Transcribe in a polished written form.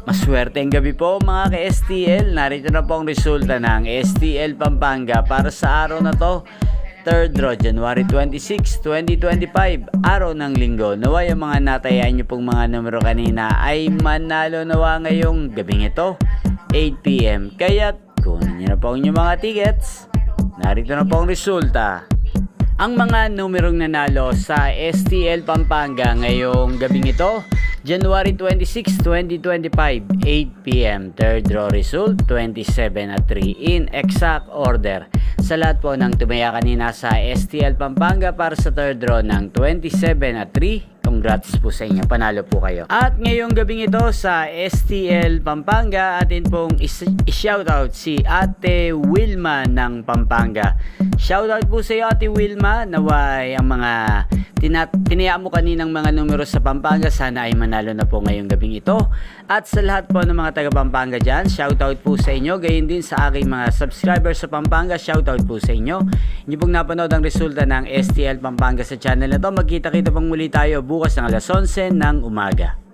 Maswerteng gabi po mga ka-STL. Narito na po ang resulta ng STL Pampanga para sa araw na to. Third draw, January 26, 2025, araw ng linggo. Nawa yung mga natayaan nyo pong mga numero kanina ay manalo nawa ngayong gabing ito, 8 PM. Kaya kunin nyo na po ang inyong mga tickets. Narito na po ang resulta. Ang mga numerong nanalo sa STL Pampanga ngayong gabing ito, January 26, 2025, 8 PM. Third draw result, 27 at 3 in exact order. Sa lahat po ng tumaya kanina sa STL Pampanga para sa third draw ng 27 at 3, congrats po sa inyo, panalo po kayo. At ngayong gabing ito sa STL Pampanga, atin pong i-shoutout si Ate Wilma ng Pampanga. Shoutout po sa iyo Ate Wilma, naway ang mga tinaya mo kaninang mga numero sa Pampanga sana ay manalo na po ngayong gabing ito. At sa lahat po ng mga taga Pampanga dyan, shoutout po sa inyo. Gayon din sa aking mga subscribers sa Pampanga, shoutout po sa inyo. Inyo pong napanood ang resulta ng STL Pampanga sa channel na to. Magkita-kita pang muli tayo bukas ng alas 11 ng umaga.